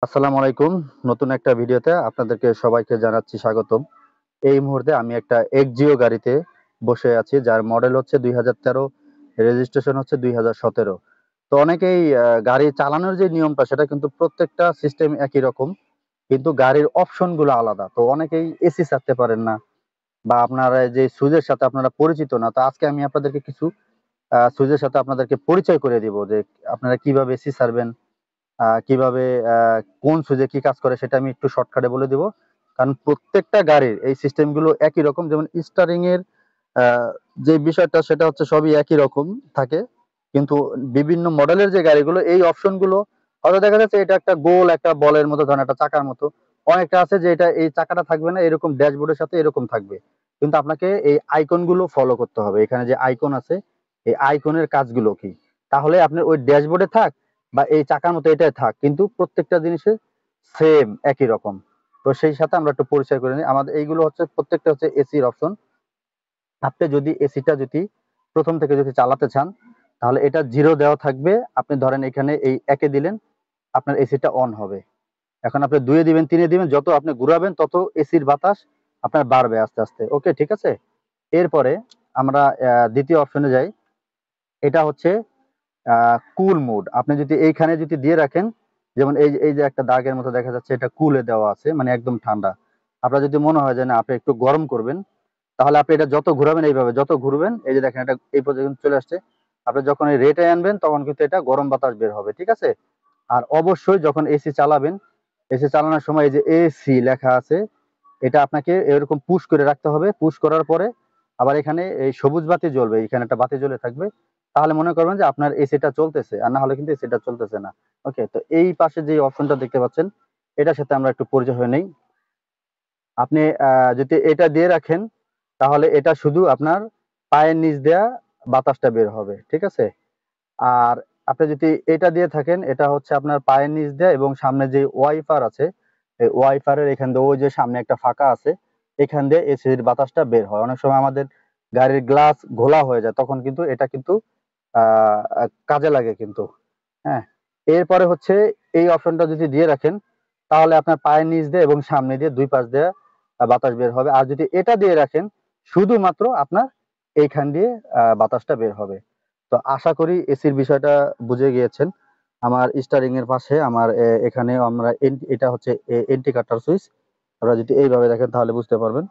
আসসালামু আলাইকুম। নতুন একটা ভিডিওতে আপনাদেরকে সবাইকে জানাচ্ছি স্বাগতম। এই মুহূর্তে আমি একটা এক্সিও গাড়িতে বসে আছি, যার মডেল হচ্ছে 2013, রেজিস্ট্রেশন হচ্ছে 2017। তো অনেকেই গাড়ি চালানোর যে নিয়মটা সেটা কিন্তু প্রত্যেকটা সিস্টেম একই রকম, কিন্তু গাড়ির অপশনগুলো আলাদা। তো অনেকেই এসি ছাড়তে পারেন না, বা আপনারা যে সুইচের সাথে আপনারা পরিচিত না। তো আজকে আমি আপনাদেরকে কিছু সুইচের সাথে আপনাদেরকে পরিচয় করে দিব যে আপনারা কিভাবে এসি ছাড়বেন, কিভাবে কোন সুইচে কি কাজ করে সেটা আমি একটু শর্টকাটে বলে দিব। কারণ প্রত্যেকটা গাড়ির এই সিস্টেম গুলো একই রকম, যেমন স্টারিং এর যে বিষয়টা সেটা হচ্ছে সবই একই রকম থাকে, কিন্তু বিভিন্ন মডেলের যে গাড়িগুলো এই অপশন গুলো হয়তো দেখা যাচ্ছে এটা একটা গোল একটা বলের মতো, ধরেন একটা চাকার মতো। অনেকটা আছে যে এটা এই চাকাটা থাকবে না, এরকম ড্যাশবোর্ডের সাথে এরকম থাকবে, কিন্তু আপনাকে এই আইকন গুলো ফলো করতে হবে। এখানে যে আইকন আছে এই আইকনের কাজগুলো কি, তাহলে আপনি ওই ড্যাশবোর্ডে থাক বা এই চাকার মতো এটাই থাক, কিন্তু প্রত্যেকটা জিনিসের সেম একই রকম। তো সেই সাথে আমরা একটু পরিচয় করে নিই। আমাদের এইগুলো হচ্ছে প্রত্যেকটা হচ্ছে এসির অপশন। আপনি যদি এসিটা যদি প্রথম থেকে যদি চালাতে চান, তাহলে এটা জিরো দেওয়া থাকবে। আপনি ধরেন এখানে এই একে দিলেন, আপনার এসিটা অন হবে। এখন আপনি দুয়ে দিবেন, তিনে দিবেন, যত আপনি ঘুরাবেন তত এসির বাতাস আপনার বাড়বে আস্তে আস্তে। ওকে, ঠিক আছে। এরপরে আমরা দ্বিতীয় অপশনে যাই। এটা হচ্ছে কুল মোড। আপনি যদি এইখানে যদি দিয়ে রাখেন, যেমন এই যে একটা দাগের মতো দেখা যাচ্ছে, এটা কুলে দেওয়া আছে, মানে একদম ঠান্ডা। আপনার যদি মনে হয় যে না আপনি একটু গরম করবেন, তাহলে আপনি এটা যত ঘুরাবেন, এইভাবে যত ঘুরবেন, এই যে দেখেন এটা এই পর্যন্ত চলে আসছে। আপনি যখন এই রেটে আনবেন তখন কিন্তু এটা গরম বাতাস বের হবে, ঠিক আছে। আর অবশ্যই যখন এসি চালাবেন, এসি চালানোর সময় এই যে এসি লেখা আছে, এটা আপনাকে এরকম পুশ করে রাখতে হবে। পুশ করার পরে আবার এখানে এই সবুজ বাতি জ্বলবে, এখানে একটা বাতি জ্বলে থাকবে। তাহলে মনে করবেন যে আপনার এসিটা চলতেছে, আর না হলে কিন্তু এসিটা চলতেছে না। ওকে, তো এই পাশে যে অপশনটা দেখতে পাচ্ছেন, এটার সাথে আমরা একটু পরিচয় হয়ে নেই। আপনি যদি এটা দিয়ে রাখেন, তাহলে এটা শুধু আপনার পায়ের নিচ দেয়া বাতাসটা বের হবে, ঠিক আছে। আর আপনি যদি এটা দিয়ে থাকেন, এটা হচ্ছে আপনার পায়ের নিচ দেয়া, এবং সামনে যে ওয়াইপার আছে, এই ওয়াইপারের এখান দিয়ে ওই যে সামনে একটা ফাঁকা আছে, এখান দিয়ে এসির বাতাসটা বের হয়। অনেক সময় আমাদের গাড়ির গ্লাস ঘোলা হয়ে যায়, তখন কিন্তু এটা কিন্তু কাজে লাগে কিন্তু। হ্যাঁ, এরপরে হচ্ছে এই অপশনটা যদি দিয়ে রাখেন, তাহলে আপনার পায়ের নিচ দিয়ে এবং সামনে দিয়ে দুই পাশ দিয়ে বাতাস বের হবে। আর যদি এটা দিয়ে রাখেন, শুধুমাত্র আপনার এইখান দিয়ে বাতাসটা বের হবে। তো আশা করি এসির বিষয়টা বুঝে গিয়েছেন। আমার স্টারিং এর পাশে আমার এখানে আমরা এটা হচ্ছে ইন্ডিকেটর সুইচ। আপনারা যদি এইভাবে দেখেন তাহলে বুঝতে পারবেন,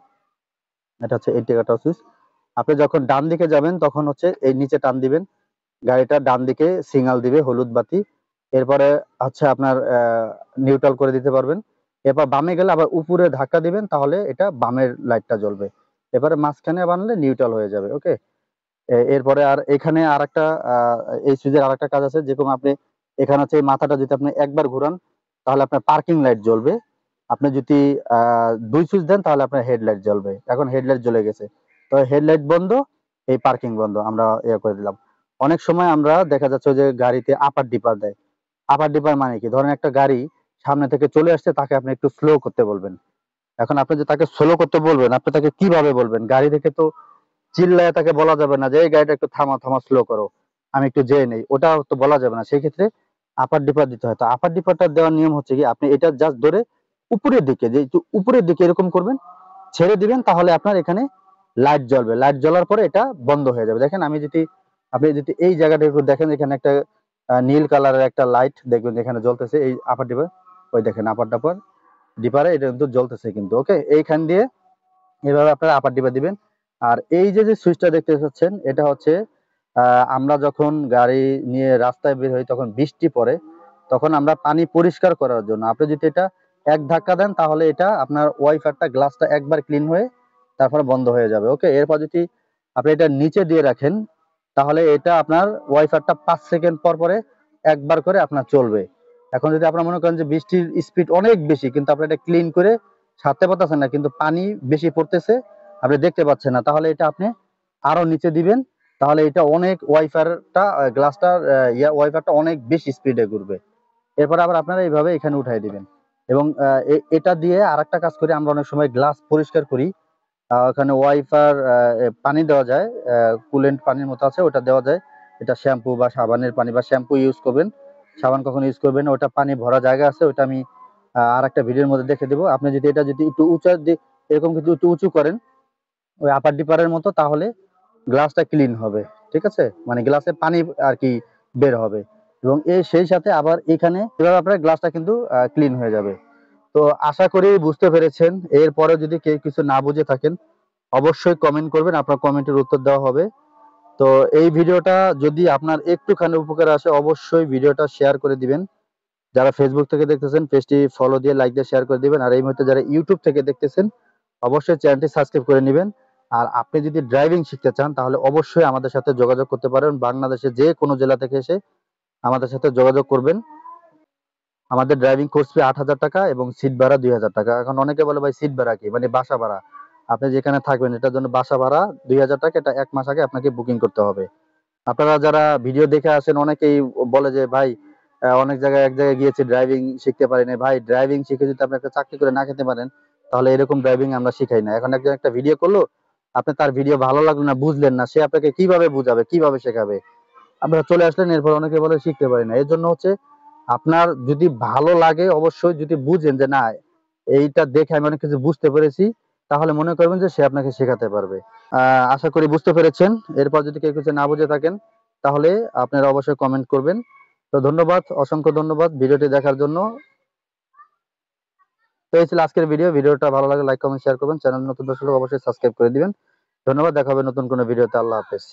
এটা হচ্ছে ইন্ডিকেটর সুইচ। আপনি যখন ডান দিকে যাবেন তখন হচ্ছে এই নিচে টান দিবেন, গাড়িটা ডান দিকে সিগন্যাল দিবে হলুদ বাতি। এরপরে হচ্ছে আপনার নিউট্রাল করে দিতে পারবেন। এরপর বামে গেলে আবার উপরে ধাক্কা দিবেন, তাহলে এটা বামের লাইটটা জ্বলবে। এবারে মাঝখানে বানলে নিউট্রাল হয়ে যাবে। ওকে, এরপরে আর এখানে আরেকটা এই সুইচের আরেকটা কাজ আছে। যেরকম আপনি এখানে হচ্ছে এই মাথাটা যদি আপনি একবার ঘুরান, তাহলে আপনার পার্কিং লাইট জ্বলবে। আপনি যদি দুই সুইচ দেন, তাহলে আপনার হেডলাইট জ্বলবে। এখন হেডলাইট জ্বলে গেছে, তো হেডলাইট বন্ধ, এই পার্কিং বন্ধ, আমরা ইয়ে করে দিলাম। অনেক সময় আমরা দেখা যাচ্ছে যে গাড়িতে আপার ডিপার দেয়। আপার ডিপার মানে কি, ধরেন একটা গাড়ি সামনে থেকে চলে আসছে, তাকে আপনি একটু স্লো করতে বলবেন। এখন আপনি যে তাকে স্লো করতে বলবেন, আপনি তাকে কিভাবে বলবেন? গাড়ি দেখে তো চিল্লায় তাকে বলা যাবে না যে এই গাড়িটা একটু থামা থামা, স্লো করো, আমি একটু যেয়ে নেই, ওটা তো বলা যাবে না। সেই ক্ষেত্রে আপার ডিপার দিতে হয়। তো আপার ডিপারটা দেওয়ার নিয়ম হচ্ছে কি, আপনি এটা জাস্ট ধরে উপরের দিকে, যে একটু উপরের দিকে এরকম করবেন, ছেড়ে দিবেন, তাহলে আপনার এখানে লাইট জ্বলবে। লাইট জ্বলার পরে এটা বন্ধ হয়ে যাবে। দেখেন আমি যদি, আপনি যদি এই জায়গাটা একটু দেখেন, এখানে একটা নীল কালারের একটা লাইট দেখবেন এখানে জ্বলতেছে, এই আপার ডিপার। ওই দেখেন আপার ডিপার, ডিপারে এটা কিন্তু জ্বলতেছে কিন্তু। ওকে, এইখান দিয়ে এভাবে আপনারা আপার ডিপার দিবেন। আর এই যে যে সুইচটা দেখতে পাচ্ছেন, এটা হচ্ছে আমরা যখন গাড়ি নিয়ে রাস্তায় বের হই, তখন বৃষ্টি পড়ে, তখন আমরা পানি পরিষ্কার করার জন্য আপনি যদি এটা এক ধাক্কা দেন, তাহলে এটা আপনার ওয়াইফারটা গ্লাসটা একবার ক্লিন হয়ে তারপরে বন্ধ হয়ে যাবে। ওকে, এরপর যদি আপনি এটা নিচে দিয়ে রাখেন, তাহলে এটা আপনার ওয়াইফারটা 5 সেকেন্ড পর পরে একবার করে আপনার চলবে। এখন যদি আপনার মনে করেন যে বৃষ্টির স্পিড অনেক বেশি, কিন্তু আপনি এটা ক্লিন করে ছাড়তে পারতেছেন না, কিন্তু পানি বেশি পড়তেছে, আপনি দেখতে পাচ্ছেন না, তাহলে এটা আপনি আরো নিচে দিবেন। তাহলে এটা অনেক ওয়াইফারটা গ্লাসটা ওয়াইফারটা অনেক বেশি স্পিডে ঘুরবে। এরপর আবার আপনারা এইভাবে এখানে উঠাই দিবেন। এবং এটা দিয়ে আরেকটা কাজ করি, আমরা অনেক সময় গ্লাস পরিষ্কার করি। ওখানে ওয়াইফার পানি দেওয়া যায়, কুলেন্ট পানির মতো আছে, ওটা দেওয়া যায়। এটা শ্যাম্পু বা সাবানের পানি, বা শ্যাম্পু ইউজ করবেন, সাবান কখন ইউজ করবেন, ওটা পানি ভরা জায়গা আছে, ওটা আমি আর একটা ভিডিওর মধ্যে দেখে দেবো। আপনি যদি এটা যদি একটু উঁচা এরকম কিন্তু একটু উঁচু করেন ওই আপার ডিপারের মতো, তাহলে গ্লাসটা ক্লিন হবে। ঠিক আছে, মানে গ্লাসে পানি আর কি বের হবে, এবং সেই সাথে আবার এখানে এভাবে আপনার গ্লাসটা কিন্তু ক্লিন হয়ে যাবে। তো আশা করি বুঝতে পেরেছেন। এরপরে যদি কেউ কিছু না বুঝে থাকেন অবশ্যই কমেন্ট করবেন, আপনার কমেন্টের উত্তর দেওয়া হবে। তো এই ভিডিওটা যদি আপনার একটুখানি উপকার আসে অবশ্যই ভিডিওটা শেয়ার করে দিবেন। যারা ফেসবুক থেকে দেখতেছেন পেজটি ফলো দিয়ে লাইক দিয়ে শেয়ার করে দিবেন। আর এই মুহূর্তে যারা ইউটিউব থেকে দেখতেছেন অবশ্যই চ্যানেলটি সাবস্ক্রাইব করে নেবেন। আর আপনি যদি ড্রাইভিং শিখতে চান তাহলে অবশ্যই আমাদের সাথে যোগাযোগ করতে পারেন। বাংলাদেশের যে কোনো জেলা থেকে এসে আমাদের সাথে যোগাযোগ করবেন। আমাদের ড্রাইভিং কোর্স ফি ৮,০০০ টাকা এবং সিট ভাড়া ২,০০০ টাকা। এখন অনেকে বলে ভাই সিট ভাড়া কি, মানে বাসা ভাড়া। আপনি যেখানে থাকবেন এটার জন্য বাসা ভাড়া ২,০০০ টাকা, এটা ১ মাস আগে আপনাকে বুকিং করতে হবে। আপনারা যারা ভিডিও দেখে আসেন অনেকেই বলে যে ভাই অনেক জায়গায় এক জায়গায় গিয়েছি ড্রাইভিং শিখতে পারি না। ভাই ড্রাইভিং শিখে যদি আপনি একটা চাকরি করে না খেতে পারেন তাহলে এরকম ড্রাইভিং আমরা শিখাই না। এখন একজন একটা ভিডিও করলো, আপনি তার ভিডিও ভালো লাগলো না, বুঝলেন না, সে আপনাকে কিভাবে বুঝাবে, কিভাবে শেখাবে? আপনারা চলে আসলেন, এরপর অনেকে বলে শিখতে পারি না। এর জন্য হচ্ছে আপনার যদি ভালো লাগে অবশ্যই, যদি বুঝেন যে না এইটা দেখে আমি অনেক কিছু বুঝতে পেরেছি, তাহলে মনে করবেন যে সে আপনাকে শেখাতে পারবে। আশা করি বুঝতে পেরেছেন। এরপর যদি কেউ কিছু না বুঝে থাকেন তাহলে আপনারা অবশ্যই কমেন্ট করবেন। তো ধন্যবাদ, অসংখ্য ধন্যবাদ ভিডিওটি দেখার জন্য। তো এই ছিল আজকের ভিডিওটা ভালো লাগলে লাইক কমেন্ট শেয়ার করবেন। চ্যানেল নতুন দর্শক অবশ্যই সাবস্ক্রাইব করে দিবেন। ধন্যবাদ, দেখা হবে নতুন কোনো ভিডিওতে। আল্লাহ হাফেজ।